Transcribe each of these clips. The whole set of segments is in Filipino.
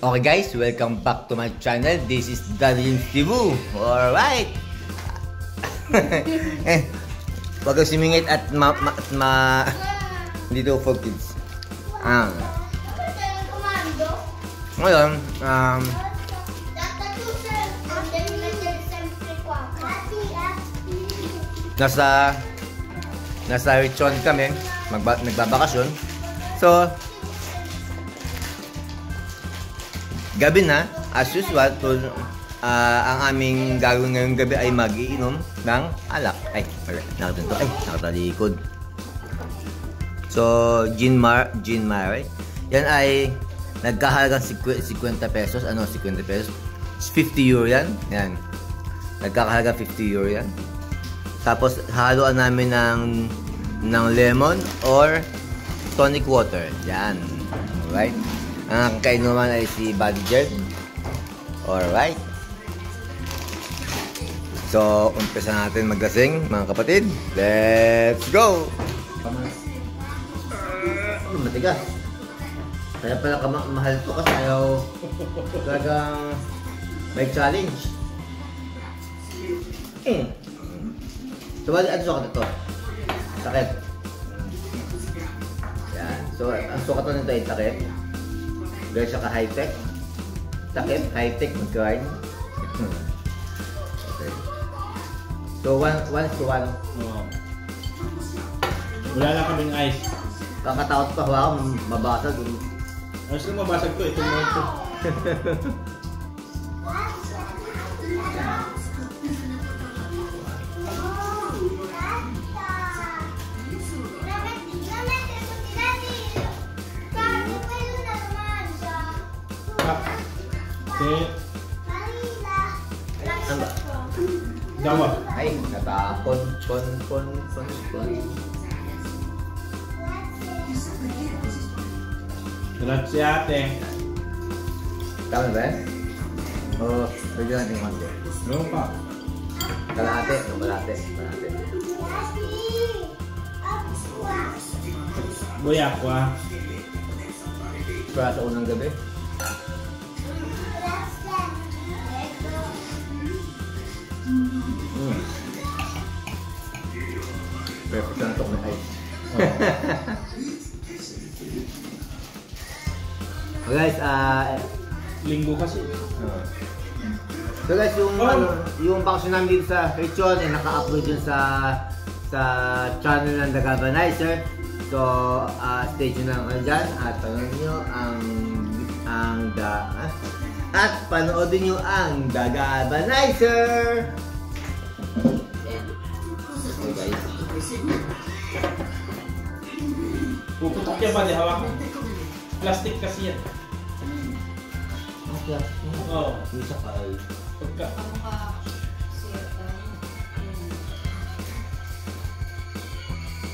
Okay guys, welcome back to my channel. This is Darlene Cebu. Alright. Wag kang simingit at dito for kids. Ngayon, nasa Richon kami, nagbabakasyon. So, gabi na, as usual, ang aming gagawin ngayong gabi ay mag-iinom ng alak. Ay, nakatalikod. So, Gin Mare. Yan ay nagkahalagang 50 pesos. Ano, 50 pesos? 50 euro yan. Yan. Nagkakahalagang 50 euro yan. Tapos, haluan namin ng lemon or tonic water. Yan. Alright. Ang kainuman ay si Buddy Jen. Alright. So, umpisa natin maglasing, mga kapatid. Let's go! Matigas. Kaya pala mahal to kasi ayaw talagang may challenge. So, ano sukat ito? Takip. Yan. So, ang sukat nito ay takip. Dahil siya ka high-tech. Takip, high-tech, mag-grind. Okay. So, 1:1. Wala lang kaming ice. Kakatakot pa ako, mabasag. Ayos lang mabasag to, ito mo ito. Dawa. Ay, natapon. Salat si ate. Tama ba? Oo, pwede natin yung mando. Ano pa? Kalate. Boyakwa. Para sa unang gabi. Perfect na ito may ice. So guys, Linggo kasi. So guys, yung vaccine namin dito sa Richon ay naka-upload yun sa channel ng The Galvanizer. So, stay tuned lang kayo dyan at panoodin nyo panoodin nyo ang The Galvanizer! Okay guys. Puputok yan ba? Di hawak? Plastic kasi yan. Oo. Isa ka ay. Pagka.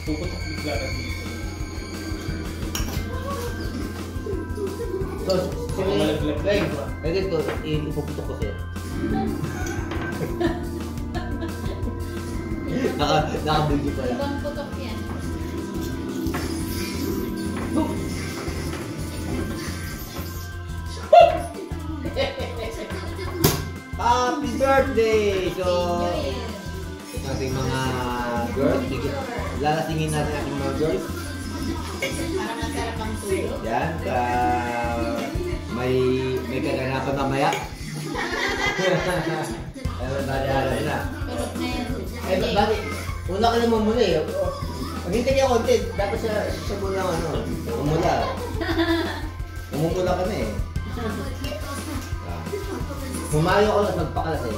Puputok bigla kasi. So, kaya ito, ipuputok ko siya. Naka-video pala. Ibang putok yan. Happy birthday! So, ito ating mga girls. Lalasingin natin ating mga girls. Para masarap ang tulog. Yan. May kaganapan mamaya. Bali-alas na. Tulog na yan. Bali, una ka naman muna eh. Maghintay niya konti. Dapat siya muna umula. Umumula ka na eh. Humayo ako at magpakalas eh.